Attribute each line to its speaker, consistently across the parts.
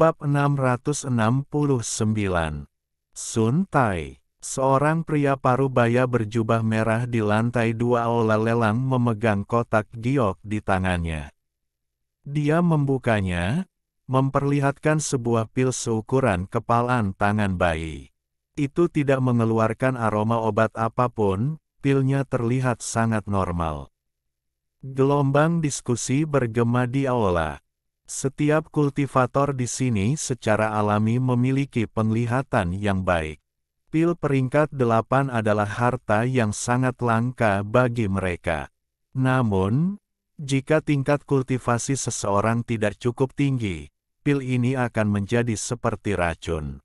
Speaker 1: Bab 669. Sun Tai. Seorang pria parubaya berjubah merah di lantai 2 aula lelang memegang kotak giok di tangannya. Dia membukanya, memperlihatkan sebuah pil seukuran kepalan tangan bayi. Itu tidak mengeluarkan aroma obat apapun, pilnya terlihat sangat normal. Gelombang diskusi bergema di aula. Setiap kultivator di sini secara alami memiliki penglihatan yang baik. Pil peringkat 8 adalah harta yang sangat langka bagi mereka. Namun, jika tingkat kultivasi seseorang tidak cukup tinggi, pil ini akan menjadi seperti racun.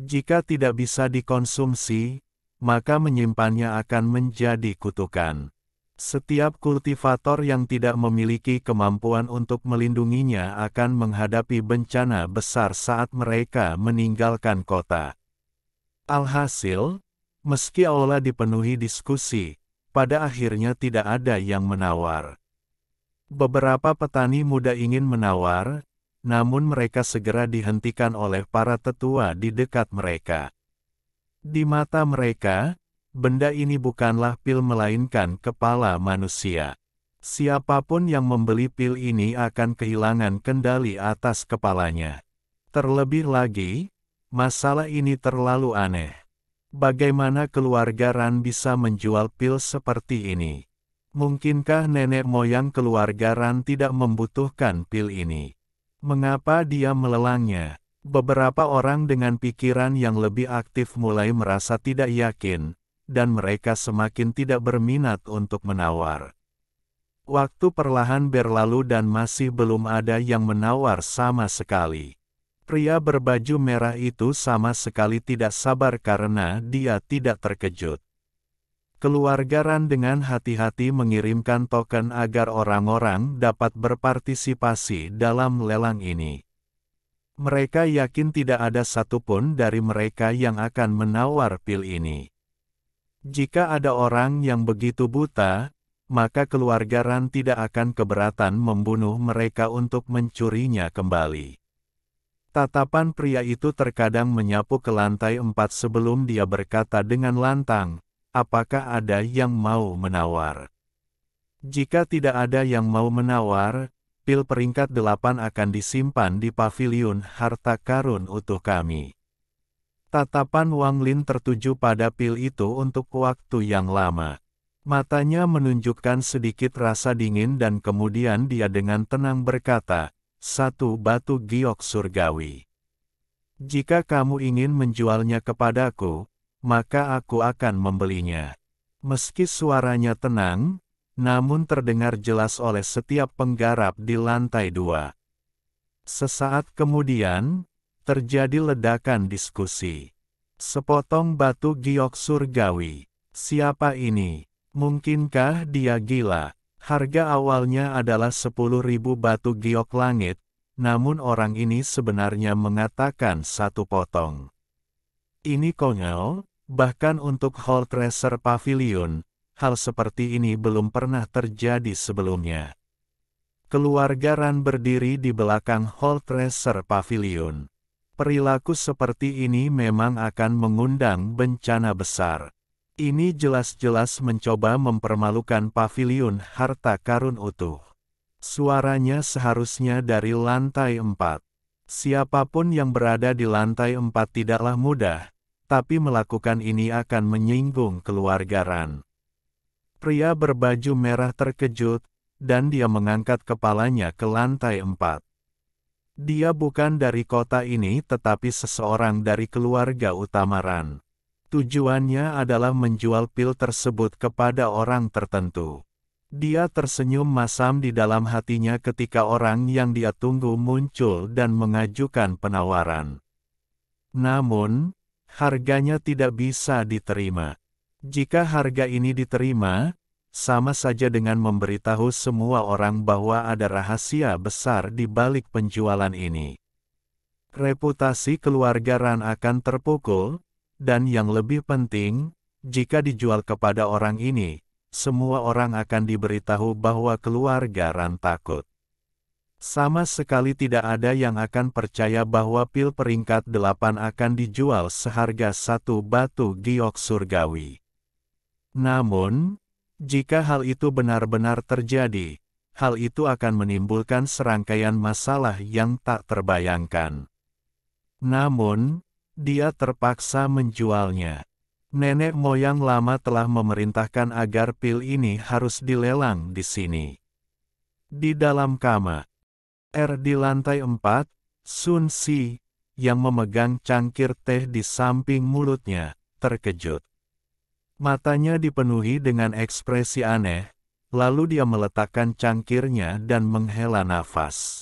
Speaker 1: Jika tidak bisa dikonsumsi, maka menyimpannya akan menjadi kutukan. Setiap kultivator yang tidak memiliki kemampuan untuk melindunginya akan menghadapi bencana besar saat mereka meninggalkan kota. Alhasil, meski aula dipenuhi diskusi, pada akhirnya tidak ada yang menawar. Beberapa petani muda ingin menawar, namun mereka segera dihentikan oleh para tetua di dekat mereka. Di mata mereka, benda ini bukanlah pil melainkan kepala manusia. Siapapun yang membeli pil ini akan kehilangan kendali atas kepalanya. Terlebih lagi, masalah ini terlalu aneh. Bagaimana keluarga Ran bisa menjual pil seperti ini? Mungkinkah nenek moyang keluarga Ran tidak membutuhkan pil ini? Mengapa dia melelangnya? Beberapa orang dengan pikiran yang lebih aktif mulai merasa tidak yakin, dan mereka semakin tidak berminat untuk menawar. Waktu perlahan berlalu dan masih belum ada yang menawar sama sekali. Pria berbaju merah itu sama sekali tidak sabar karena dia tidak terkejut. Keluarga Ran dengan hati-hati mengirimkan token agar orang-orang dapat berpartisipasi dalam lelang ini. Mereka yakin tidak ada satupun dari mereka yang akan menawar pil ini. Jika ada orang yang begitu buta, maka keluarga Ran tidak akan keberatan membunuh mereka untuk mencurinya kembali. Tatapan pria itu terkadang menyapu ke lantai 4 sebelum dia berkata dengan lantang, "Apakah ada yang mau menawar?" Jika tidak ada yang mau menawar, pil peringkat 8 akan disimpan di paviliun harta karun utuh kami. Tatapan Wang Lin tertuju pada pil itu untuk waktu yang lama. Matanya menunjukkan sedikit rasa dingin dan kemudian dia dengan tenang berkata, "Satu batu giok surgawi. Jika kamu ingin menjualnya kepadaku, maka aku akan membelinya." Meski suaranya tenang, namun terdengar jelas oleh setiap penggarap di lantai 2. Sesaat kemudian, terjadi ledakan diskusi. Sepotong batu giok surgawi. Siapa ini? Mungkinkah dia gila? Harga awalnya adalah 10.000 batu giok langit, namun orang ini sebenarnya mengatakan 1 potong. Ini konyol, bahkan untuk Hall Tracer Pavilion, hal seperti ini belum pernah terjadi sebelumnya. Keluarga Ran berdiri di belakang Hall Tracer Pavilion. Perilaku seperti ini memang akan mengundang bencana besar. Ini jelas-jelas mencoba mempermalukan paviliun harta karun utuh. Suaranya seharusnya dari lantai 4. Siapapun yang berada di lantai 4 tidaklah mudah, tapi melakukan ini akan menyinggung keluarga Ran. Pria berbaju merah terkejut, dan dia mengangkat kepalanya ke lantai 4. Dia bukan dari kota ini tetapi seseorang dari keluarga utama Ran. Tujuannya adalah menjual pil tersebut kepada orang tertentu. Dia tersenyum masam di dalam hatinya ketika orang yang dia tunggu muncul dan mengajukan penawaran. Namun, harganya tidak bisa diterima. Jika harga ini diterima, sama saja dengan memberitahu semua orang bahwa ada rahasia besar di balik penjualan ini. Reputasi keluarga Ran akan terpukul, dan yang lebih penting, jika dijual kepada orang ini, semua orang akan diberitahu bahwa keluarga Ran takut. Sama sekali tidak ada yang akan percaya bahwa pil peringkat 8 akan dijual seharga 1 batu giok surgawi. Namun, jika hal itu benar-benar terjadi, hal itu akan menimbulkan serangkaian masalah yang tak terbayangkan. Namun, dia terpaksa menjualnya. Nenek moyang lama telah memerintahkan agar pil ini harus dilelang di sini. Di dalam kamar di lantai 4, Sun Si, yang memegang cangkir teh di samping mulutnya, terkejut. Matanya dipenuhi dengan ekspresi aneh, lalu dia meletakkan cangkirnya dan menghela nafas.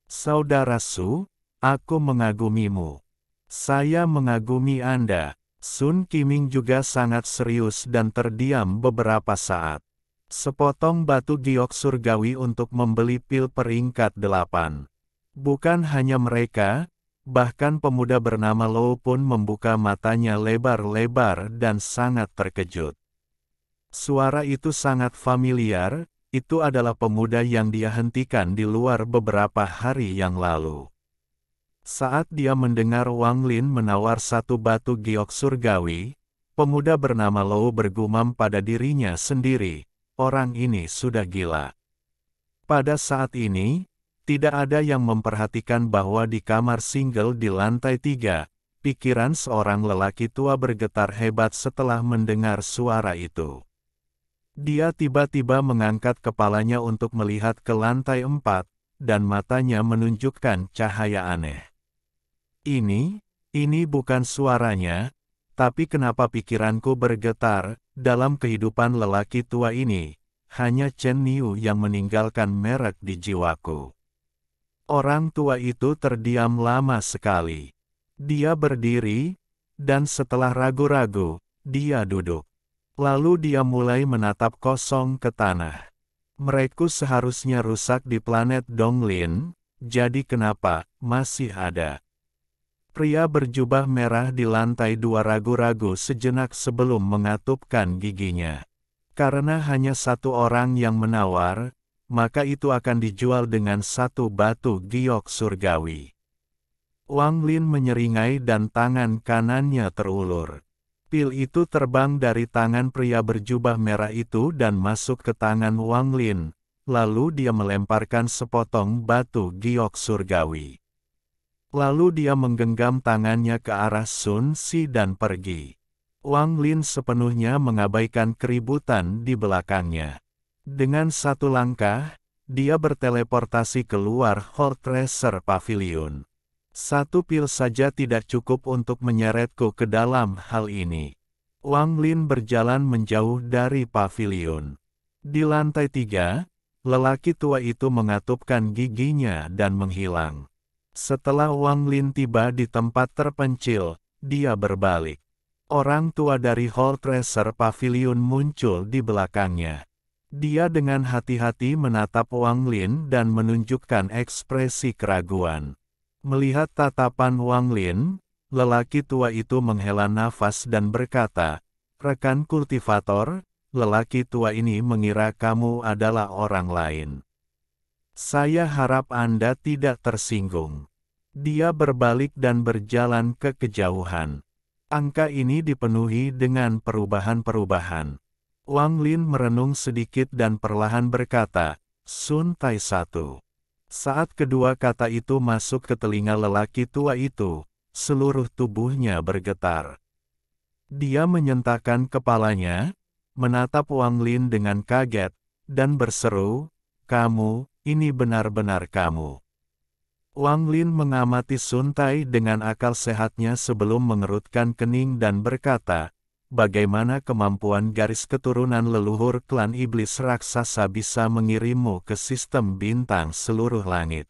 Speaker 1: Saudara Su, aku mengagumimu. Saya mengagumi Anda. Sun Qiming juga sangat serius dan terdiam beberapa saat. Sepotong batu giok surgawi untuk membeli pil peringkat 8. Bukan hanya mereka, bahkan pemuda bernama Lo pun membuka matanya lebar-lebar dan sangat terkejut. Suara itu sangat familiar, itu adalah pemuda yang dia hentikan di luar beberapa hari yang lalu. Saat dia mendengar Wang Lin menawar 1 batu giok surgawi, pemuda bernama Lo bergumam pada dirinya sendiri, orang ini sudah gila. Pada saat ini, tidak ada yang memperhatikan bahwa di kamar single di lantai 3, pikiran seorang lelaki tua bergetar hebat setelah mendengar suara itu. Dia tiba-tiba mengangkat kepalanya untuk melihat ke lantai 4, dan matanya menunjukkan cahaya aneh. Ini bukan suaranya, tapi kenapa pikiranku bergetar, dalam kehidupan lelaki tua ini, hanya Chen Niu yang meninggalkan merek di jiwaku. Orang tua itu terdiam lama sekali. Dia berdiri, dan setelah ragu-ragu, dia duduk. Lalu dia mulai menatap kosong ke tanah. Mereka seharusnya rusak di planet Donglin, jadi kenapa masih ada? Pria berjubah merah di lantai 2 ragu-ragu sejenak sebelum mengatupkan giginya. Karena hanya 1 orang yang menawar, maka itu akan dijual dengan 1 batu giok surgawi. Wang Lin menyeringai dan tangan kanannya terulur. Pil itu terbang dari tangan pria berjubah merah itu dan masuk ke tangan Wang Lin, lalu dia melemparkan sepotong batu giok surgawi. Lalu dia menggenggam tangannya ke arah Sun Si dan pergi. Wang Lin sepenuhnya mengabaikan keributan di belakangnya. Dengan 1 langkah, dia berteleportasi keluar Hall Treasure Pavilion. 1 pil saja tidak cukup untuk menyeretku ke dalam hal ini. Wang Lin berjalan menjauh dari pavilion. Di lantai 3, lelaki tua itu mengatupkan giginya dan menghilang. Setelah Wang Lin tiba di tempat terpencil, dia berbalik. Orang tua dari Hall Treasure Pavilion muncul di belakangnya. Dia dengan hati-hati menatap Wang Lin dan menunjukkan ekspresi keraguan. Melihat tatapan Wang Lin, lelaki tua itu menghela nafas dan berkata, "Rekan kultivator, lelaki tua ini mengira kamu adalah orang lain. Saya harap Anda tidak tersinggung." Dia berbalik dan berjalan ke kejauhan. Angka ini dipenuhi dengan perubahan-perubahan. Wang Lin merenung sedikit dan perlahan berkata, "Sun Tai 1. Saat kedua kata itu masuk ke telinga lelaki tua itu, seluruh tubuhnya bergetar. Dia menyentakkan kepalanya, menatap Wang Lin dengan kaget, dan berseru, "Kamu, ini benar-benar kamu." Wang Lin mengamati Sun Tai dengan akal sehatnya sebelum mengerutkan kening dan berkata, "Bagaimana kemampuan garis keturunan leluhur klan iblis raksasa bisa mengirimmu ke sistem bintang seluruh langit?"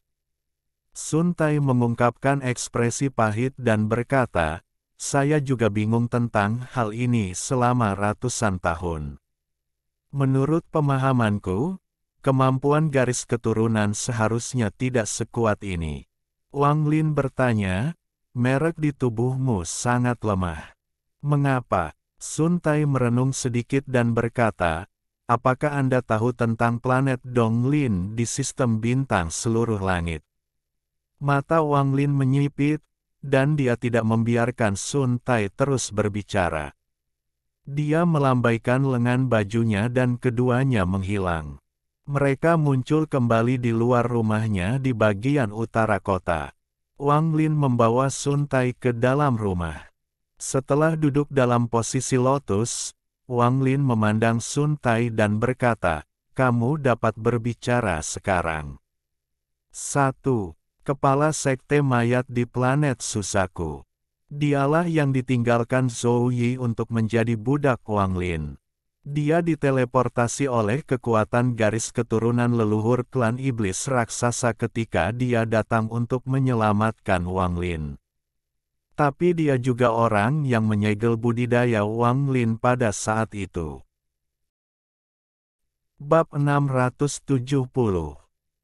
Speaker 1: Sun Tai mengungkapkan ekspresi pahit dan berkata, "Saya juga bingung tentang hal ini selama ratusan tahun. Menurut pemahamanku, kemampuan garis keturunan seharusnya tidak sekuat ini." Wang Lin bertanya, "Merek di tubuhmu sangat lemah. Mengapa?" Sun Tai merenung sedikit dan berkata, apakah Anda tahu tentang planet Donglin di sistem bintang seluruh langit? Mata Wang Lin menyipit, dan dia tidak membiarkan Sun Tai terus berbicara. Dia melambaikan lengan bajunya dan keduanya menghilang. Mereka muncul kembali di luar rumahnya di bagian utara kota. Wang Lin membawa Sun Tai ke dalam rumah. Setelah duduk dalam posisi lotus, Wang Lin memandang Sun Tai dan berkata, "Kamu dapat berbicara sekarang." 1. Kepala Sekte Mayat di planet Susaku. Dialah yang ditinggalkan Zhou Yi untuk menjadi budak Wang Lin. Dia diteleportasi oleh kekuatan garis keturunan leluhur klan iblis raksasa ketika dia datang untuk menyelamatkan Wang Lin. Tapi dia juga orang yang menyegel budidaya Wang Lin pada saat itu. Bab 670.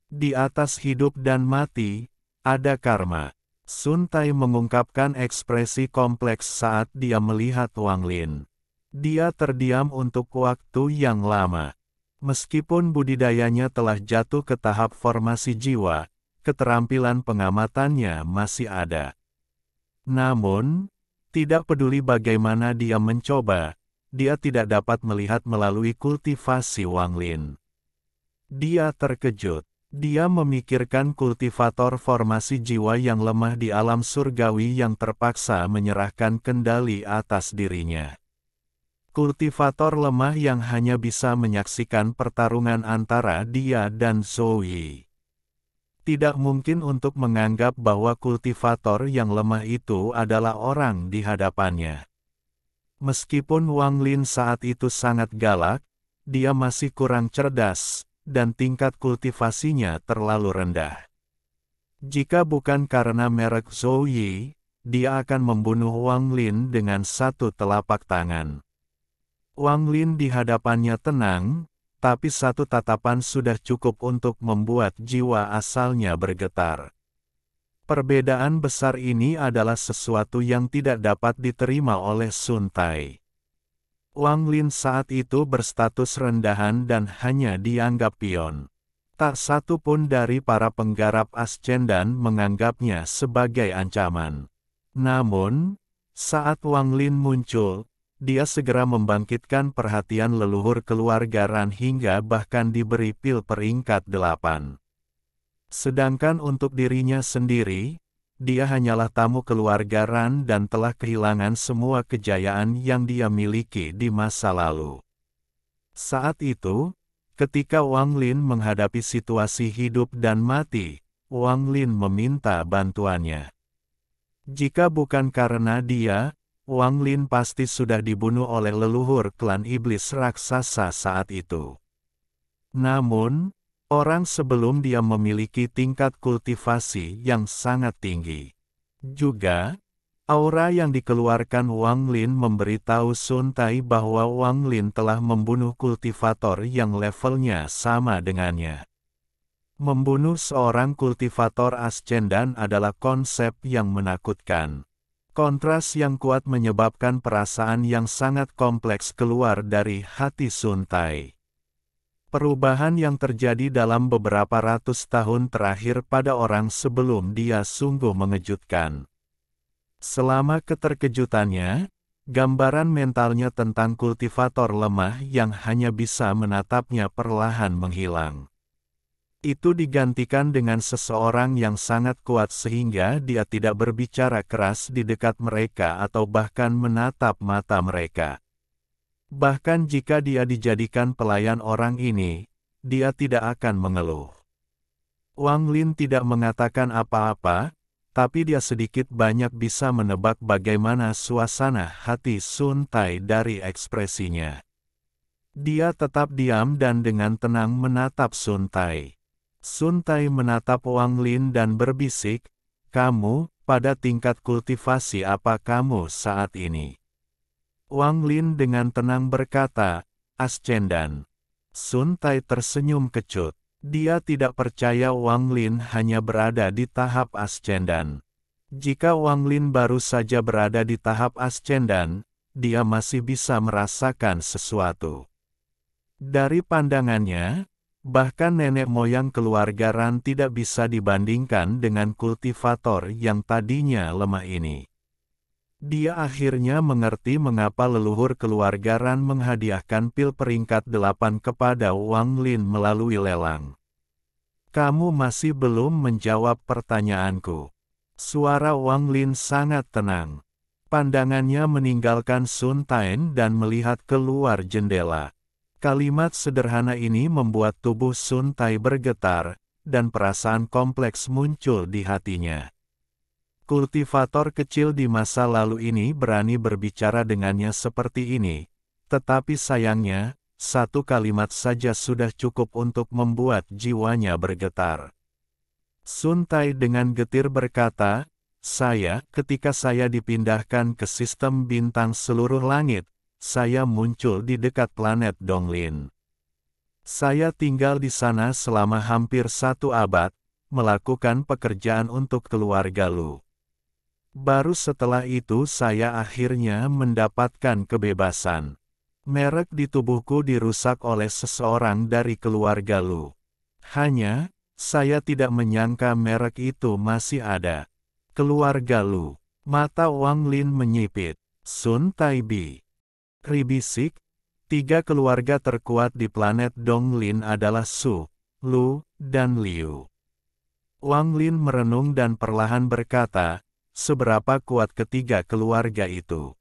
Speaker 1: Di atas hidup dan mati, ada karma. Sun Tai mengungkapkan ekspresi kompleks saat dia melihat Wang Lin. Dia terdiam untuk waktu yang lama. Meskipun budidayanya telah jatuh ke tahap formasi jiwa, keterampilan pengamatannya masih ada. Namun, tidak peduli bagaimana dia mencoba, dia tidak dapat melihat melalui kultivasi Wang Lin. Dia terkejut. Dia memikirkan kultivator formasi jiwa yang lemah di alam surgawi yang terpaksa menyerahkan kendali atas dirinya. Kultivator lemah yang hanya bisa menyaksikan pertarungan antara dia dan Zhou Yi. Tidak mungkin untuk menganggap bahwa kultivator yang lemah itu adalah orang di hadapannya. Meskipun Wang Lin saat itu sangat galak, dia masih kurang cerdas, dan tingkat kultivasinya terlalu rendah. Jika bukan karena merek Zhou Yi, dia akan membunuh Wang Lin dengan satu telapak tangan. Wang Lin di hadapannya tenang, tapi satu tatapan sudah cukup untuk membuat jiwa asalnya bergetar. Perbedaan besar ini adalah sesuatu yang tidak dapat diterima oleh Sun Tai. Wang Lin saat itu berstatus rendahan dan hanya dianggap pion. Tak satu pun dari para penggarap Ascendan menganggapnya sebagai ancaman. Namun, saat Wang Lin muncul, dia segera membangkitkan perhatian leluhur keluarga Ran hingga bahkan diberi pil peringkat 8. Sedangkan untuk dirinya sendiri, dia hanyalah tamu keluarga Ran dan telah kehilangan semua kejayaan yang dia miliki di masa lalu. Saat itu, ketika Wang Lin menghadapi situasi hidup dan mati, Wang Lin meminta bantuannya. Jika bukan karena dia, Wang Lin pasti sudah dibunuh oleh leluhur klan iblis raksasa saat itu. Namun, orang sebelum dia memiliki tingkat kultivasi yang sangat tinggi. Juga, aura yang dikeluarkan Wang Lin memberitahu Sun Tai bahwa Wang Lin telah membunuh kultivator yang levelnya sama dengannya. Membunuh seorang kultivator Ascendan adalah konsep yang menakutkan. Kontras yang kuat menyebabkan perasaan yang sangat kompleks keluar dari hati Sun Tai. Perubahan yang terjadi dalam beberapa ratus tahun terakhir pada orang sebelum dia sungguh mengejutkan. Selama keterkejutannya, gambaran mentalnya tentang kultivator lemah yang hanya bisa menatapnya perlahan menghilang. Itu digantikan dengan seseorang yang sangat kuat sehingga dia tidak berbicara keras di dekat mereka atau bahkan menatap mata mereka. Bahkan jika dia dijadikan pelayan orang ini, dia tidak akan mengeluh. Wang Lin tidak mengatakan apa-apa, tapi dia sedikit banyak bisa menebak bagaimana suasana hati Sun Tai dari ekspresinya. Dia tetap diam dan dengan tenang menatap Sun Tai. Sun Tai menatap Wang Lin dan berbisik, "Kamu, pada tingkat kultivasi apa kamu saat ini?" Wang Lin dengan tenang berkata, "Ascendan." Sun Tai tersenyum kecut. Dia tidak percaya Wang Lin hanya berada di tahap Ascendan. Jika Wang Lin baru saja berada di tahap Ascendan, dia masih bisa merasakan sesuatu. Dari pandangannya, bahkan nenek moyang keluarga Ran tidak bisa dibandingkan dengan kultivator yang tadinya lemah ini. Dia akhirnya mengerti mengapa leluhur keluarga Ran menghadiahkan pil peringkat 8 kepada Wang Lin melalui lelang. Kamu masih belum menjawab pertanyaanku. Suara Wang Lin sangat tenang. Pandangannya meninggalkan Sun Taen dan melihat keluar jendela. Kalimat sederhana ini membuat tubuh Sun Tai bergetar, dan perasaan kompleks muncul di hatinya. Kultivator kecil di masa lalu ini berani berbicara dengannya seperti ini, tetapi sayangnya, satu kalimat saja sudah cukup untuk membuat jiwanya bergetar. Sun Tai dengan getir berkata, ketika saya dipindahkan ke sistem bintang seluruh langit, saya muncul di dekat planet Donglin. Saya tinggal di sana selama hampir 1 abad, melakukan pekerjaan untuk keluarga Lu. Baru setelah itu saya akhirnya mendapatkan kebebasan. Merek di tubuhku dirusak oleh seseorang dari keluarga Lu. Hanya, saya tidak menyangka merek itu masih ada. Keluarga Lu. Mata Wang Lin menyipit. Sun Taibi. Ribisik, 3 keluarga terkuat di planet Donglin adalah Su, Lu, dan Liu. Wang Lin merenung dan perlahan berkata, seberapa kuat ketiga keluarga itu?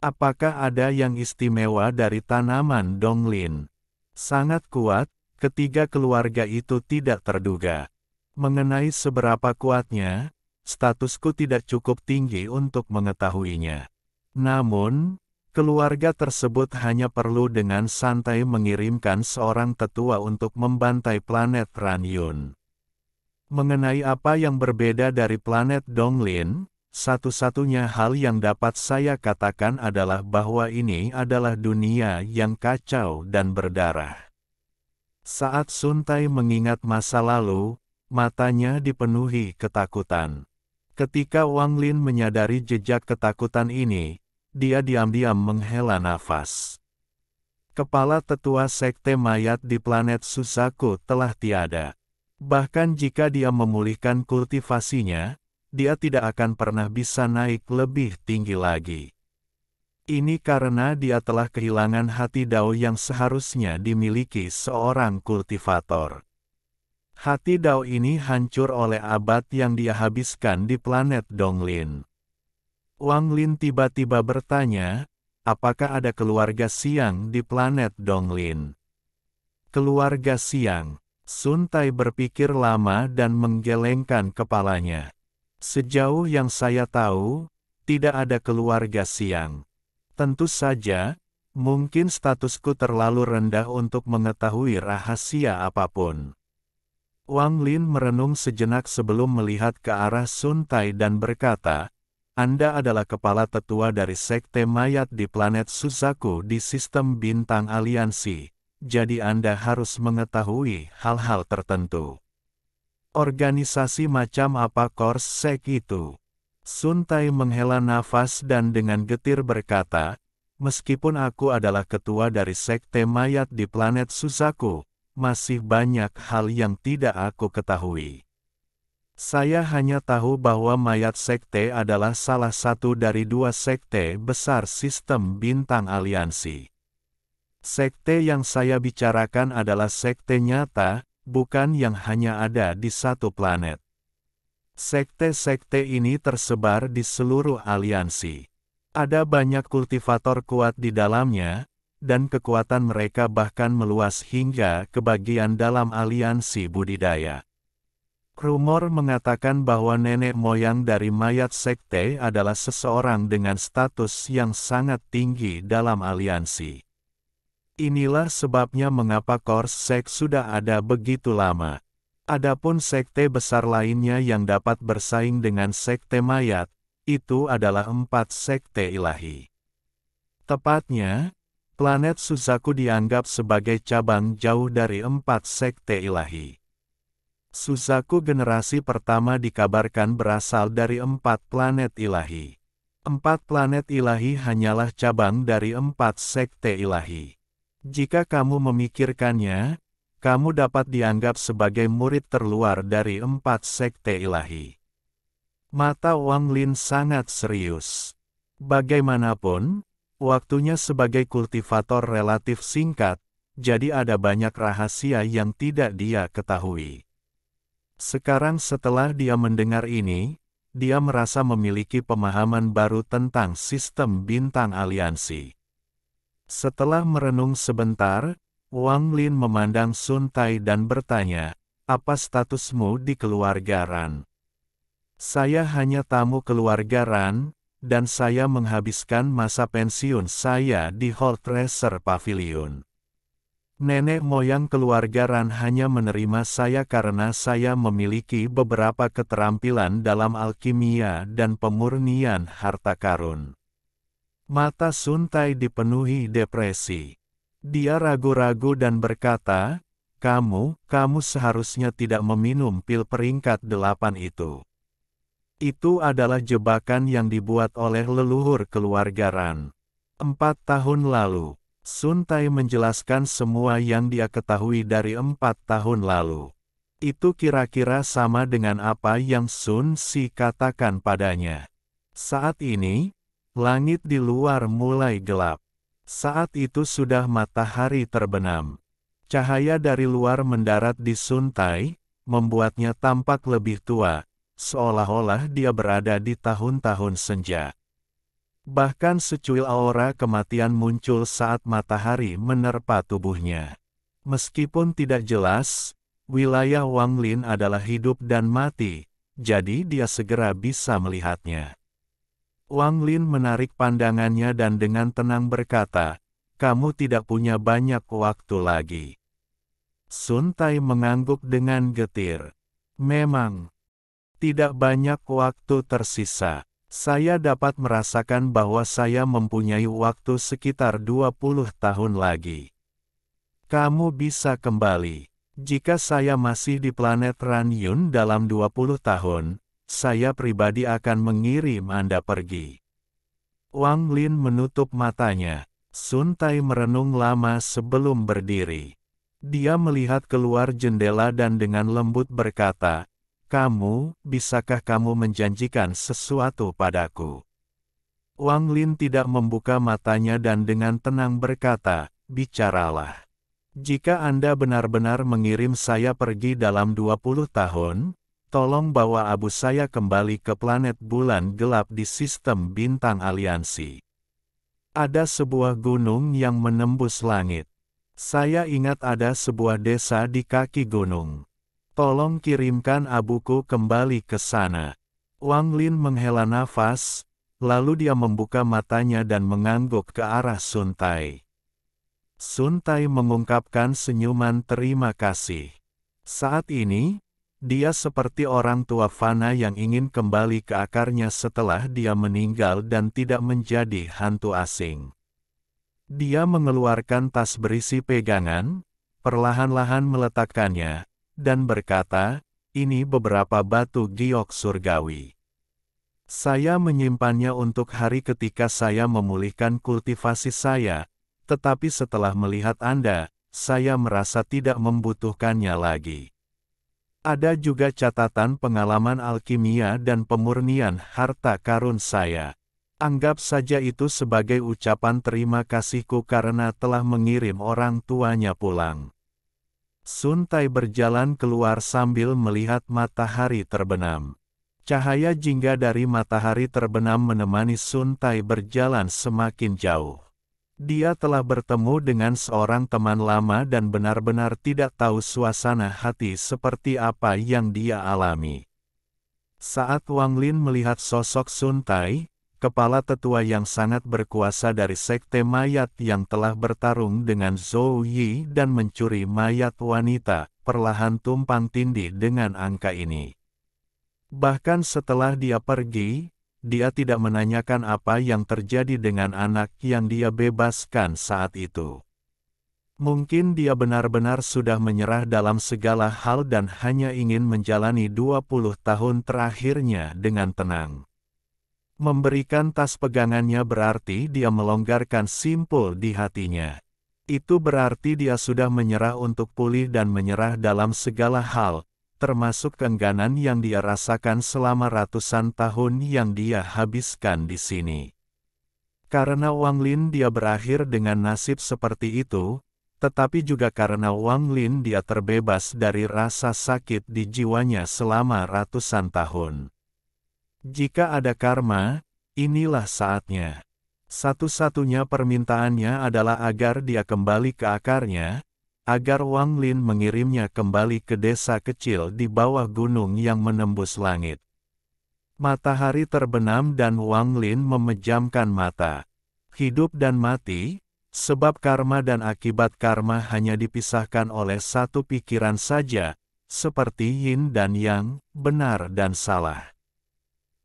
Speaker 1: Apakah ada yang istimewa dari tanaman Donglin? Sangat kuat, ketiga keluarga itu tidak terduga. Mengenai seberapa kuatnya, statusku tidak cukup tinggi untuk mengetahuinya. Namun, keluarga tersebut hanya perlu dengan santai mengirimkan seorang tetua untuk membantai planet Ranyun. Mengenai apa yang berbeda dari planet Donglin, satu-satunya hal yang dapat saya katakan adalah bahwa ini adalah dunia yang kacau dan berdarah. Saat Sun Tai mengingat masa lalu, matanya dipenuhi ketakutan. Ketika Wang Lin menyadari jejak ketakutan ini, dia diam-diam menghela nafas. Kepala tetua sekte mayat di planet Suzaku telah tiada. Bahkan jika dia memulihkan kultivasinya, dia tidak akan pernah bisa naik lebih tinggi lagi. Ini karena dia telah kehilangan hati Dao yang seharusnya dimiliki seorang kultivator. Hati Dao ini hancur oleh abad yang dia habiskan di planet Donglin. Wang Lin tiba-tiba bertanya, apakah ada keluarga Siang di planet Donglin? Keluarga Siang. Sun Tai berpikir lama dan menggelengkan kepalanya. Sejauh yang saya tahu, tidak ada keluarga Siang. Tentu saja, mungkin statusku terlalu rendah untuk mengetahui rahasia apapun. Wang Lin merenung sejenak sebelum melihat ke arah Sun Tai dan berkata, Anda adalah kepala tetua dari sekte mayat di planet Suzaku di sistem bintang aliansi. Jadi Anda harus mengetahui hal-hal tertentu. Organisasi macam apa Kors Sek itu? Sun Tai menghela nafas dan dengan getir berkata, meskipun aku adalah ketua dari sekte mayat di planet Suzaku, masih banyak hal yang tidak aku ketahui. Saya hanya tahu bahwa mayat sekte adalah salah satu dari 2 sekte besar sistem bintang aliansi. Sekte yang saya bicarakan adalah sekte nyata, bukan yang hanya ada di satu planet. Sekte-sekte ini tersebar di seluruh aliansi. Ada banyak kultivator kuat di dalamnya, dan kekuatan mereka bahkan meluas hingga ke bagian dalam aliansi budidaya. Rumor mengatakan bahwa nenek moyang dari mayat sekte adalah seseorang dengan status yang sangat tinggi dalam aliansi. Inilah sebabnya mengapa Kors Sek sudah ada begitu lama. Adapun sekte besar lainnya yang dapat bersaing dengan sekte mayat, itu adalah 4 sekte ilahi. Tepatnya, planet Suzaku dianggap sebagai cabang jauh dari 4 sekte ilahi. Suzaku generasi pertama dikabarkan berasal dari 4 planet ilahi. 4 planet ilahi hanyalah cabang dari 4 sekte ilahi. Jika kamu memikirkannya, kamu dapat dianggap sebagai murid terluar dari 4 sekte ilahi. Mata Wang Lin sangat serius. Bagaimanapun, waktunya sebagai kultivator relatif singkat, jadi ada banyak rahasia yang tidak dia ketahui. Sekarang setelah dia mendengar ini, dia merasa memiliki pemahaman baru tentang sistem bintang aliansi. Setelah merenung sebentar, Wang Lin memandang Sun Tai dan bertanya, "Apa statusmu di keluarga Ran?" "Saya hanya tamu keluarga Ran, dan saya menghabiskan masa pensiun saya di Holt Racer Pavilion. Nenek moyang keluarga Ran hanya menerima saya karena saya memiliki beberapa keterampilan dalam alkimia dan pemurnian harta karun." Mata Sun Tai dipenuhi depresi. Dia ragu-ragu dan berkata, kamu seharusnya tidak meminum pil peringkat 8 itu. Itu adalah jebakan yang dibuat oleh leluhur keluarga Ran. 4 tahun lalu, Sun Tai menjelaskan semua yang dia ketahui dari 4 tahun lalu. Itu kira-kira sama dengan apa yang Sun Si katakan padanya. Saat ini, langit di luar mulai gelap. Saat itu sudah matahari terbenam. Cahaya dari luar mendarat di Sun Tai, membuatnya tampak lebih tua, seolah-olah dia berada di tahun-tahun senja. Bahkan secuil aura kematian muncul saat matahari menerpa tubuhnya. Meskipun tidak jelas, wilayah Wang Lin adalah hidup dan mati, jadi dia segera bisa melihatnya. Wang Lin menarik pandangannya dan dengan tenang berkata, "Kamu tidak punya banyak waktu lagi." Sun Tai mengangguk dengan getir. "Memang, tidak banyak waktu tersisa. Saya dapat merasakan bahwa saya mempunyai waktu sekitar 20 tahun lagi. Kamu bisa kembali. Jika saya masih di planet Ranyun dalam 20 tahun, saya pribadi akan mengirim Anda pergi." Wang Lin menutup matanya. Sun Tai merenung lama sebelum berdiri. Dia melihat keluar jendela dan dengan lembut berkata, bisakah kamu menjanjikan sesuatu padaku?" Wang Lin tidak membuka matanya dan dengan tenang berkata, "Bicaralah. Jika Anda benar-benar mengirim saya pergi dalam 20 tahun, tolong bawa abu saya kembali ke planet bulan gelap di sistem bintang aliansi. Ada sebuah gunung yang menembus langit. Saya ingat ada sebuah desa di kaki gunung. Tolong kirimkan abuku kembali ke sana." Wang Lin menghela nafas, lalu dia membuka matanya dan mengangguk ke arah Sun Tai. Sun Tai mengungkapkan senyuman terima kasih. Saat ini, dia seperti orang tua fana yang ingin kembali ke akarnya setelah dia meninggal dan tidak menjadi hantu asing. Dia mengeluarkan tas berisi pegangan, perlahan-lahan meletakkannya, dan berkata, "Ini beberapa batu giok surgawi. Saya menyimpannya untuk hari ketika saya memulihkan kultivasi saya, tetapi setelah melihat Anda, saya merasa tidak membutuhkannya lagi. Ada juga catatan pengalaman alkimia dan pemurnian harta karun saya. Anggap saja itu sebagai ucapan terima kasihku karena telah mengirim orang tuanya pulang." Sun Tai berjalan keluar sambil melihat matahari terbenam. Cahaya jingga dari matahari terbenam menemani Sun Tai berjalan semakin jauh. Dia telah bertemu dengan seorang teman lama dan benar-benar tidak tahu suasana hati seperti apa yang dia alami. Saat Wang Lin melihat sosok Sun Tai, kepala tetua yang sangat berkuasa dari sekte mayat yang telah bertarung dengan Zhou Yi dan mencuri mayat wanita, perlahan tumpang tindih dengan angka ini. Bahkan setelah dia pergi, dia tidak menanyakan apa yang terjadi dengan anak yang dia bebaskan saat itu. Mungkin dia benar-benar sudah menyerah dalam segala hal dan hanya ingin menjalani 20 tahun terakhirnya dengan tenang. Memberikan tas pegangannya berarti dia melonggarkan simpul di hatinya. Itu berarti dia sudah menyerah untuk pulih dan menyerah dalam segala hal, termasuk keengganan yang dia rasakan selama ratusan tahun yang dia habiskan di sini. Karena Wang Lin dia berakhir dengan nasib seperti itu, tetapi juga karena Wang Lin dia terbebas dari rasa sakit di jiwanya selama ratusan tahun. Jika ada karma, inilah saatnya. Satu-satunya permintaannya adalah agar dia kembali ke akarnya, agar Wang Lin mengirimnya kembali ke desa kecil di bawah gunung yang menembus langit. Matahari terbenam dan Wang Lin memejamkan mata. Hidup dan mati, sebab karma dan akibat karma hanya dipisahkan oleh satu pikiran saja, seperti yin dan yang, benar dan salah.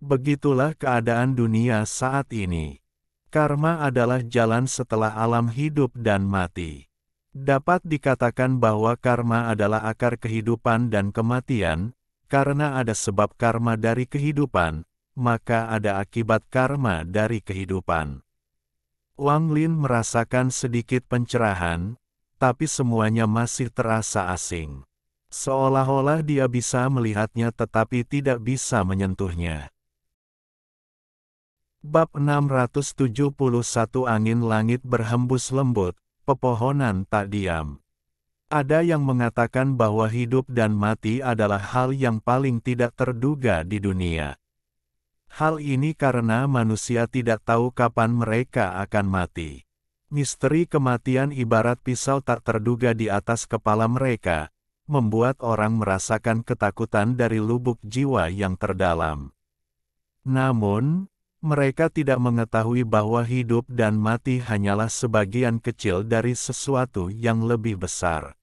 Speaker 1: Begitulah keadaan dunia saat ini. Karma adalah jalan setelah alam hidup dan mati. Dapat dikatakan bahwa karma adalah akar kehidupan dan kematian, karena ada sebab karma dari kehidupan, maka ada akibat karma dari kehidupan. Wang Lin merasakan sedikit pencerahan, tapi semuanya masih terasa asing. Seolah-olah dia bisa melihatnya tetapi tidak bisa menyentuhnya. Bab 671 Angin langit berhembus lembut, pepohonan tak diam. Ada yang mengatakan bahwa hidup dan mati adalah hal yang paling tidak terduga di dunia. Hal ini karena manusia tidak tahu kapan mereka akan mati. Misteri kematian ibarat pisau tak terduga di atas kepala mereka, membuat orang merasakan ketakutan dari lubuk jiwa yang terdalam. Namun, mereka tidak mengetahui bahwa hidup dan mati hanyalah sebagian kecil dari sesuatu yang lebih besar.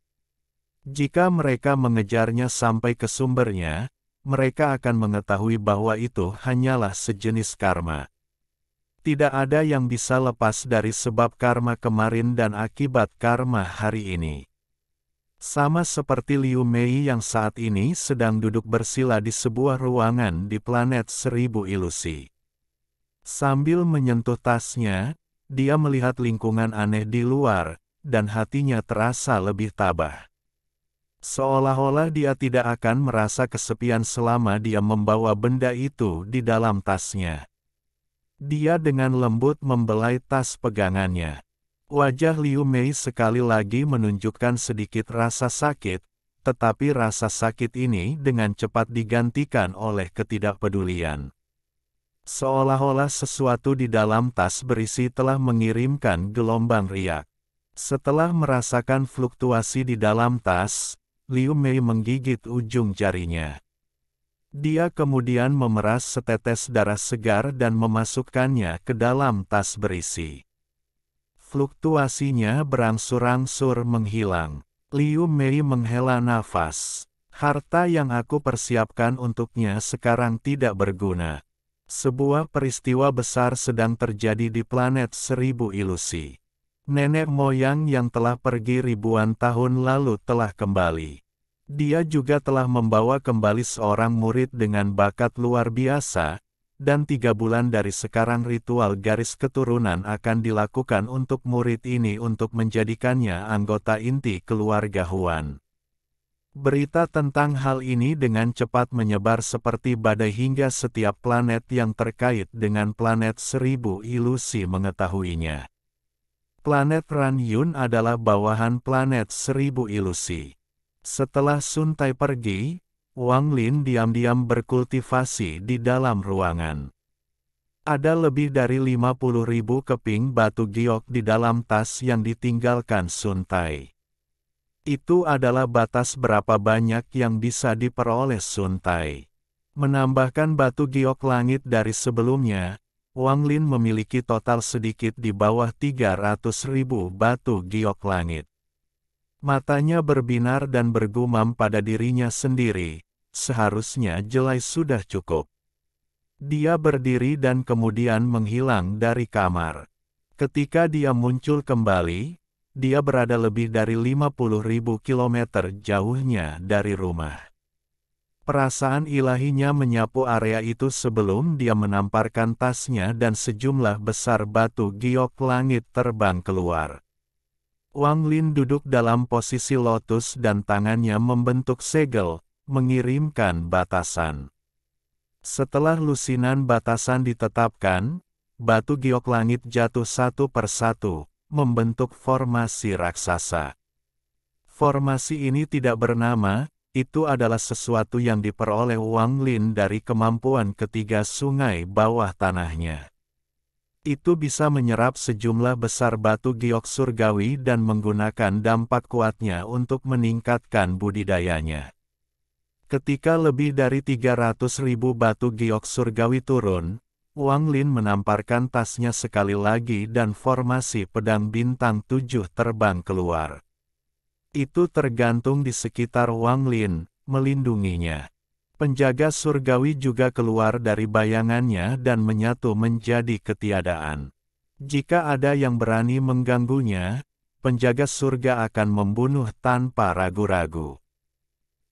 Speaker 1: Jika mereka mengejarnya sampai ke sumbernya, mereka akan mengetahui bahwa itu hanyalah sejenis karma. Tidak ada yang bisa lepas dari sebab karma kemarin dan akibat karma hari ini. Sama seperti Liu Mei yang saat ini sedang duduk bersila di sebuah ruangan di planet 1000 ilusi. Sambil menyentuh tasnya, dia melihat lingkungan aneh di luar, dan hatinya terasa lebih tabah. Seolah-olah dia tidak akan merasa kesepian selama dia membawa benda itu di dalam tasnya. Dia dengan lembut membelai tas pegangannya. Wajah Liu Mei sekali lagi menunjukkan sedikit rasa sakit, tetapi rasa sakit ini dengan cepat digantikan oleh ketidakpedulian. Seolah-olah sesuatu di dalam tas berisi telah mengirimkan gelombang riak. Setelah merasakan fluktuasi di dalam tas, Liu Mei menggigit ujung jarinya. Dia kemudian memeras setetes darah segar dan memasukkannya ke dalam tas berisi. Fluktuasinya berangsur-angsur menghilang. Liu Mei menghela nafas. Harta yang aku persiapkan untuknya sekarang tidak berguna. Sebuah peristiwa besar sedang terjadi di planet 1000 ilusi. Nenek moyang yang telah pergi ribuan tahun lalu telah kembali. Dia juga telah membawa kembali seorang murid dengan bakat luar biasa, dan 3 bulan dari sekarang ritual garis keturunan akan dilakukan untuk murid ini untuk menjadikannya anggota inti keluarga Huan. Berita tentang hal ini dengan cepat menyebar seperti badai hingga setiap planet yang terkait dengan planet 1000 ilusi mengetahuinya. Planet Ranyun adalah bawahan planet 1000 ilusi. Setelah Sun Tai pergi, Wang Lin diam-diam berkultivasi di dalam ruangan. Ada lebih dari 50.000 keping batu giok di dalam tas yang ditinggalkan Sun Tai. Itu adalah batas berapa banyak yang bisa diperoleh Sun Tai. Menambahkan batu giok langit dari sebelumnya, Wang Lin memiliki total sedikit di bawah 300.000 batu giok langit. Matanya berbinar dan bergumam pada dirinya sendiri, seharusnya jelai sudah cukup. Dia berdiri dan kemudian menghilang dari kamar. Ketika dia muncul kembali, dia berada lebih dari 50.000 kilometer jauhnya dari rumah. Perasaan ilahinya menyapu area itu sebelum dia menamparkan tasnya dan sejumlah besar batu giok langit terbang keluar. Wang Lin duduk dalam posisi lotus dan tangannya membentuk segel, mengirimkan batasan. Setelah lusinan batasan ditetapkan, batu giok langit jatuh satu persatu, membentuk formasi raksasa. Formasi ini tidak bernama, itu adalah sesuatu yang diperoleh Wang Lin dari kemampuan ketiga sungai bawah tanahnya. Itu bisa menyerap sejumlah besar batu giok surgawi dan menggunakan dampak kuatnya untuk meningkatkan budidayanya. Ketika lebih dari 300.000 batu giok surgawi turun, Wang Lin menamparkan tasnya sekali lagi dan formasi pedang bintang 7 terbang keluar. Itu tergantung di sekitar Wang Lin, melindunginya. Penjaga surgawi juga keluar dari bayangannya dan menyatu menjadi ketiadaan. Jika ada yang berani mengganggunya, penjaga surga akan membunuh tanpa ragu-ragu.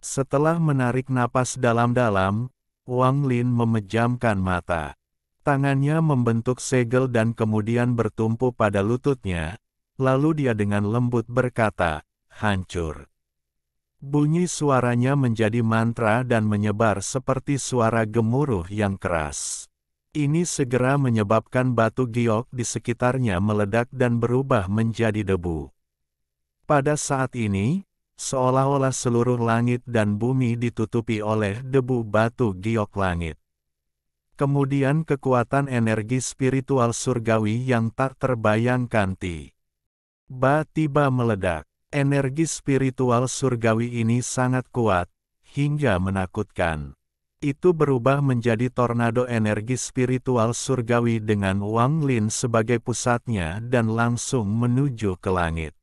Speaker 1: Setelah menarik napas dalam-dalam, Wang Lin memejamkan mata. Tangannya membentuk segel dan kemudian bertumpu pada lututnya, lalu dia dengan lembut berkata, "Hancur." Bunyi suaranya menjadi mantra dan menyebar seperti suara gemuruh yang keras. Ini segera menyebabkan batu giok di sekitarnya meledak dan berubah menjadi debu. Pada saat ini, seolah-olah seluruh langit dan bumi ditutupi oleh debu batu giok langit. Kemudian kekuatan energi spiritual surgawi yang tak terbayangkan tiba-tiba meledak. Energi spiritual surgawi ini sangat kuat, hingga menakutkan. Itu berubah menjadi tornado energi spiritual surgawi dengan Wang Lin sebagai pusatnya dan langsung menuju ke langit.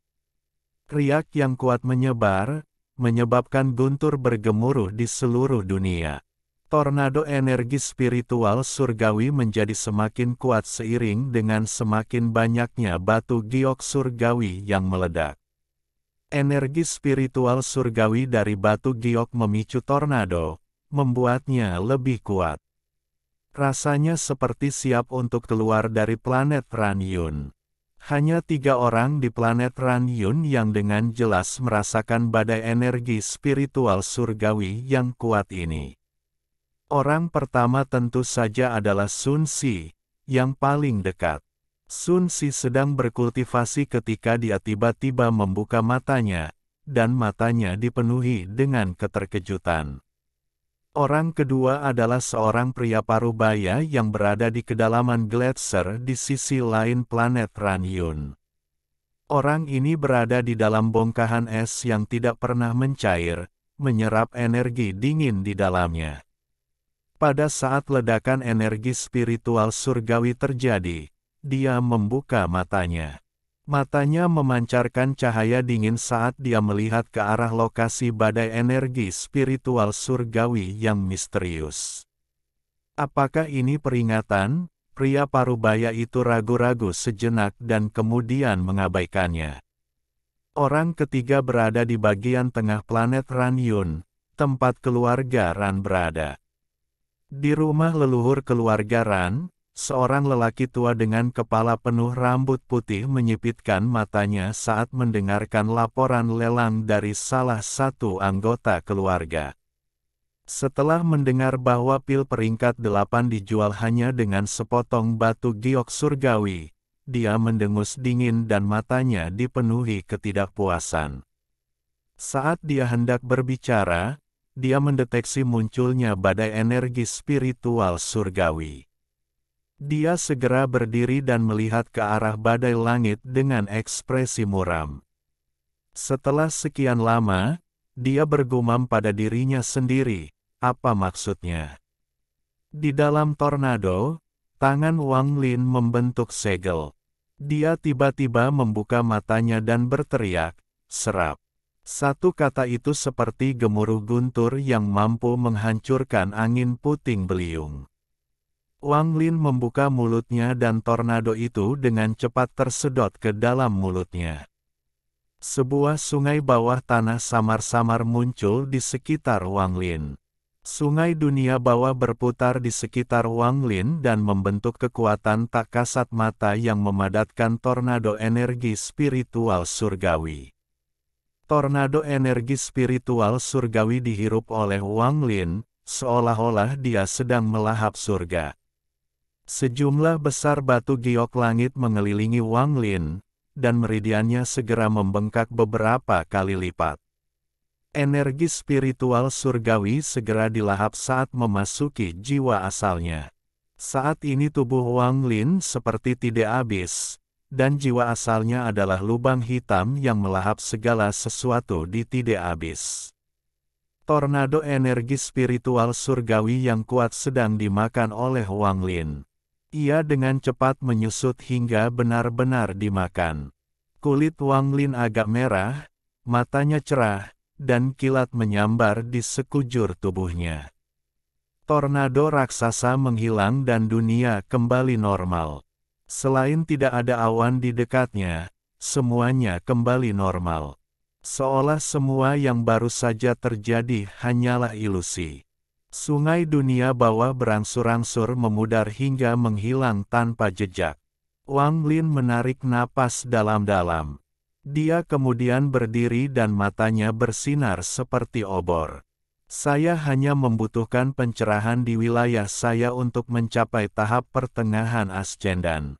Speaker 1: Riak yang kuat menyebar, menyebabkan guntur bergemuruh di seluruh dunia. Tornado energi spiritual surgawi menjadi semakin kuat seiring dengan semakin banyaknya batu giok surgawi yang meledak. Energi spiritual surgawi dari batu giok memicu tornado, membuatnya lebih kuat. Rasanya seperti siap untuk keluar dari planet Ranyun. Hanya 3 orang di planet Ranyun yang dengan jelas merasakan badai energi spiritual surgawi yang kuat ini. Orang pertama tentu saja adalah Sun Si, yang paling dekat. Sun Si sedang berkultivasi ketika dia tiba-tiba membuka matanya, dan matanya dipenuhi dengan keterkejutan. Orang kedua adalah seorang pria parubaya yang berada di kedalaman gletser di sisi lain planet Ranyun. Orang ini berada di dalam bongkahan es yang tidak pernah mencair, menyerap energi dingin di dalamnya. Pada saat ledakan energi spiritual surgawi terjadi, dia membuka matanya. Matanya memancarkan cahaya dingin saat dia melihat ke arah lokasi badai energi spiritual surgawi yang misterius. Apakah ini peringatan? Pria parubaya itu ragu-ragu sejenak dan kemudian mengabaikannya. Orang ketiga berada di bagian tengah planet Ranyun, tempat keluarga Ran berada. Di rumah leluhur keluarga Ran, seorang lelaki tua dengan kepala penuh rambut putih menyipitkan matanya saat mendengarkan laporan lelang dari salah satu anggota keluarga. Setelah mendengar bahwa pil peringkat 8 dijual hanya dengan sepotong batu giok surgawi, dia mendengus dingin dan matanya dipenuhi ketidakpuasan. Saat dia hendak berbicara, dia mendeteksi munculnya badai energi spiritual surgawi. Dia segera berdiri dan melihat ke arah badai langit dengan ekspresi muram. Setelah sekian lama, dia bergumam pada dirinya sendiri, apa maksudnya? Di dalam tornado, tangan Wang Lin membentuk segel. Dia tiba-tiba membuka matanya dan berteriak, "Serap." Satu kata itu seperti gemuruh guntur yang mampu menghancurkan angin puting beliung. Wang Lin membuka mulutnya dan tornado itu dengan cepat tersedot ke dalam mulutnya. Sebuah sungai bawah tanah samar-samar muncul di sekitar Wang Lin. Sungai dunia bawah berputar di sekitar Wang Lin dan membentuk kekuatan tak kasat mata yang memadatkan tornado energi spiritual surgawi. Tornado energi spiritual surgawi dihirup oleh Wang Lin, seolah-olah dia sedang melahap surga. Sejumlah besar batu giok langit mengelilingi Wang Lin, dan meridiannya segera membengkak beberapa kali lipat. Energi spiritual surgawi segera dilahap saat memasuki jiwa asalnya. Saat ini tubuh Wang Lin seperti tidak habis, dan jiwa asalnya adalah lubang hitam yang melahap segala sesuatu di tidak habis. Tornado energi spiritual surgawi yang kuat sedang dimakan oleh Wang Lin. Ia dengan cepat menyusut hingga benar-benar dimakan. Kulit Wang Lin agak merah, matanya cerah, dan kilat menyambar di sekujur tubuhnya. Tornado raksasa menghilang dan dunia kembali normal. Selain tidak ada awan di dekatnya, semuanya kembali normal. Seolah semua yang baru saja terjadi hanyalah ilusi. Sungai dunia bawah berangsur-angsur memudar hingga menghilang tanpa jejak. Wang Lin menarik napas dalam-dalam. Dia kemudian berdiri dan matanya bersinar seperti obor. Saya hanya membutuhkan pencerahan di wilayah saya untuk mencapai tahap pertengahan ascendan.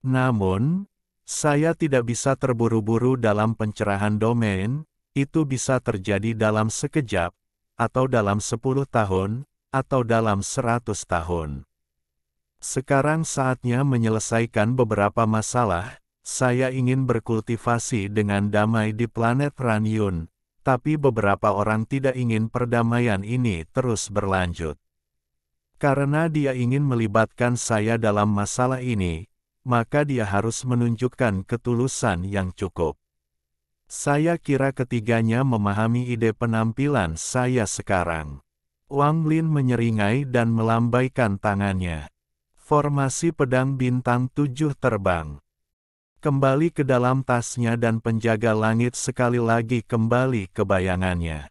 Speaker 1: Namun, saya tidak bisa terburu-buru dalam pencerahan domain, itu bisa terjadi dalam sekejap, atau dalam 10 tahun, atau dalam 100 tahun. Sekarang saatnya menyelesaikan beberapa masalah. Saya ingin berkultivasi dengan damai di planet Ranyun, tapi beberapa orang tidak ingin perdamaian ini terus berlanjut. Karena dia ingin melibatkan saya dalam masalah ini, maka dia harus menunjukkan ketulusan yang cukup. Saya kira ketiganya memahami ide penampilan saya sekarang. Wang Lin menyeringai dan melambaikan tangannya. Formasi pedang bintang 7 terbang. Kembali ke dalam tasnya dan penjaga langit sekali lagi kembali ke bayangannya.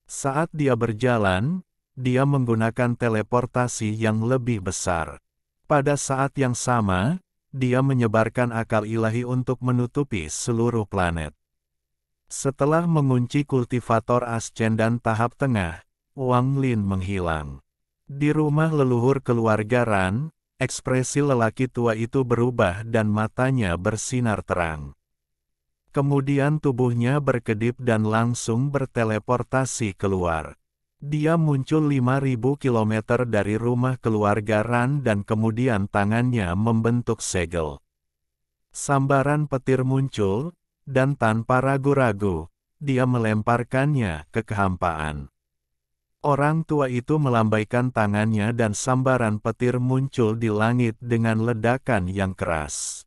Speaker 1: Saat dia berjalan, dia menggunakan teleportasi yang lebih besar. Pada saat yang sama, dia menyebarkan akal ilahi untuk menutupi seluruh planet. Setelah mengunci kultivator ascendan tahap tengah, Wang Lin menghilang. Di rumah leluhur keluarga Ran, ekspresi lelaki tua itu berubah dan matanya bersinar terang. Kemudian tubuhnya berkedip dan langsung berteleportasi keluar. Dia muncul 5.000 kilometer dari rumah keluarga Ran dan kemudian tangannya membentuk segel. Sambaran petir muncul, dan tanpa ragu-ragu, dia melemparkannya ke kehampaan. Orang tua itu melambaikan tangannya dan sambaran petir muncul di langit dengan ledakan yang keras.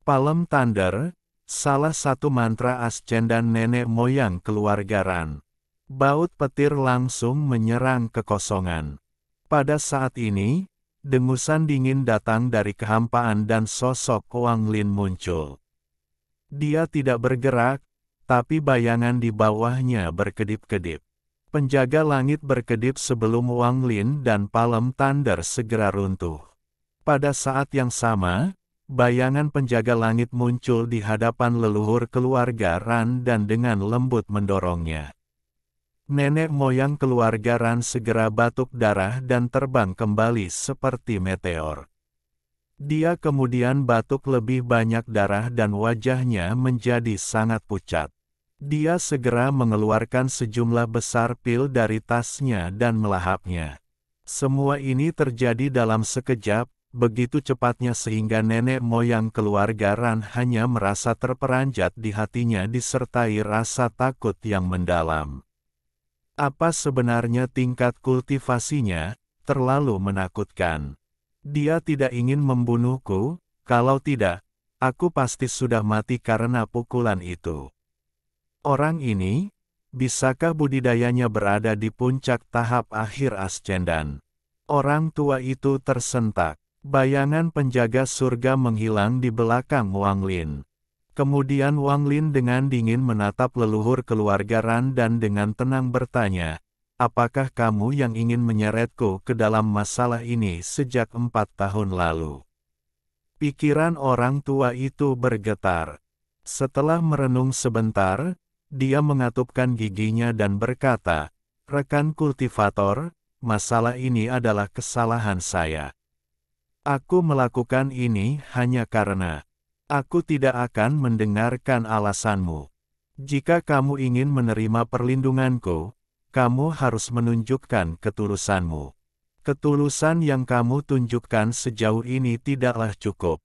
Speaker 1: Palm Thunder, salah satu mantra ascendan nenek moyang keluarga Ran. Baut petir langsung menyerang kekosongan. Pada saat ini, dengusan dingin datang dari kehampaan dan sosok Wang Lin muncul. Dia tidak bergerak, tapi bayangan di bawahnya berkedip-kedip. Penjaga langit berkedip sebelum Wang Lin dan Palm Thunder segera runtuh. Pada saat yang sama, bayangan penjaga langit muncul di hadapan leluhur keluarga Ran dan dengan lembut mendorongnya. Nenek moyang keluarga Ran segera batuk darah dan terbang kembali seperti meteor. Dia kemudian batuk lebih banyak darah dan wajahnya menjadi sangat pucat. Dia segera mengeluarkan sejumlah besar pil dari tasnya dan melahapnya. Semua ini terjadi dalam sekejap, begitu cepatnya sehingga nenek moyang keluarga Ran hanya merasa terperanjat di hatinya disertai rasa takut yang mendalam. Apa sebenarnya tingkat kultivasinya? Terlalu menakutkan. Dia tidak ingin membunuhku, kalau tidak, aku pasti sudah mati karena pukulan itu. Orang ini, bisakah budidayanya berada di puncak tahap akhir ascendan? Orang tua itu tersentak. Bayangan penjaga surga menghilang di belakang Wang Lin. Kemudian Wang Lin dengan dingin menatap leluhur keluarga Ran dan dengan tenang bertanya, apakah kamu yang ingin menyeretku ke dalam masalah ini sejak 4 tahun lalu? Pikiran orang tua itu bergetar. Setelah merenung sebentar, dia mengatupkan giginya dan berkata, "Rekan kultivator, masalah ini adalah kesalahan saya. Aku melakukan ini hanya karena aku tidak akan mendengarkan alasanmu. Jika kamu ingin menerima perlindunganku, kamu harus menunjukkan ketulusanmu. Ketulusan yang kamu tunjukkan sejauh ini tidaklah cukup."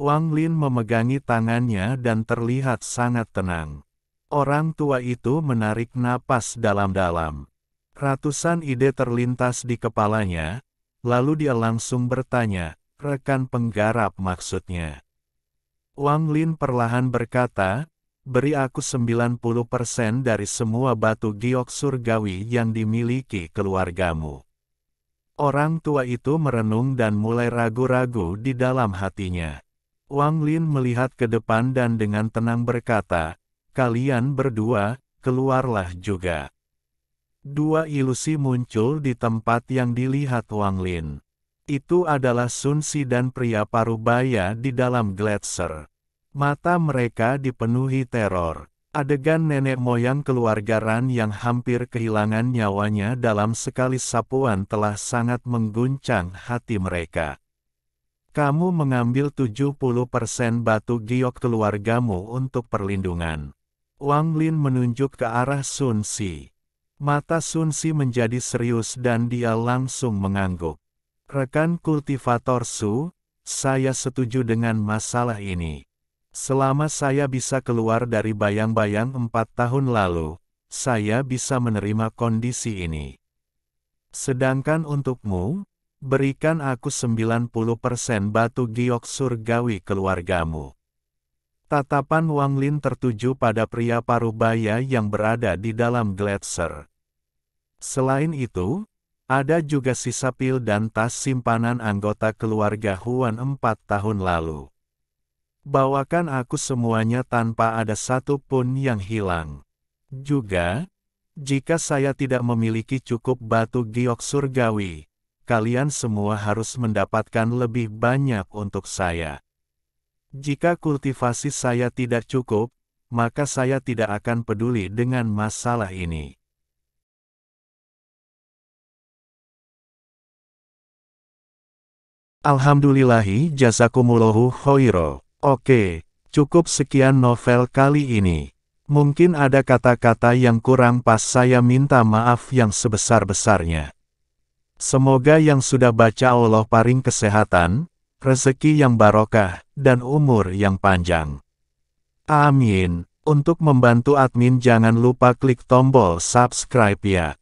Speaker 1: Wang Lin memegangi tangannya dan terlihat sangat tenang. Orang tua itu menarik napas dalam-dalam. Ratusan ide terlintas di kepalanya, lalu dia langsung bertanya, "Rekan penggarap maksudnya?" Wang Lin perlahan berkata, "Beri aku 90% dari semua batu giok surgawi yang dimiliki keluargamu." Orang tua itu merenung dan mulai ragu-ragu di dalam hatinya. Wang Lin melihat ke depan dan dengan tenang berkata, "Kalian berdua, keluarlah juga." Dua ilusi muncul di tempat yang dilihat Wang Lin. Itu adalah Sun Si dan pria parubaya di dalam gletser. Mata mereka dipenuhi teror. Adegan nenek moyang keluarga Ran yang hampir kehilangan nyawanya dalam sekali sapuan telah sangat mengguncang hati mereka. "Kamu mengambil 70% batu giok keluargamu untuk perlindungan." Wang Lin menunjuk ke arah Sun Si. Mata Sun Si menjadi serius dan dia langsung mengangguk. "Rekan kultivator Su, saya setuju dengan masalah ini. Selama saya bisa keluar dari bayang-bayang 4 tahun lalu, saya bisa menerima kondisi ini. Sedangkan untukmu, berikan aku 90% batu giok surgawi keluargamu." Tatapan Wang Lin tertuju pada pria parubaya yang berada di dalam gletser. Selain itu, ada juga sisa pil dan tas simpanan anggota keluarga Huan 4 tahun lalu. "Bawakan aku semuanya tanpa ada satu pun yang hilang. Juga, jika saya tidak memiliki cukup batu giok surgawi, kalian semua harus mendapatkan lebih banyak untuk saya. Jika kultivasi saya tidak cukup, maka saya tidak akan peduli dengan masalah ini." Alhamdulillahi jazakumullahu khoiro. Oke, cukup sekian novel kali ini. Mungkin ada kata-kata yang kurang pas, saya minta maaf yang sebesar-besarnya. Semoga yang sudah baca Allah paring kesehatan, rezeki yang barokah, dan umur yang panjang. Amin. Untuk membantu admin jangan lupa klik tombol subscribe ya.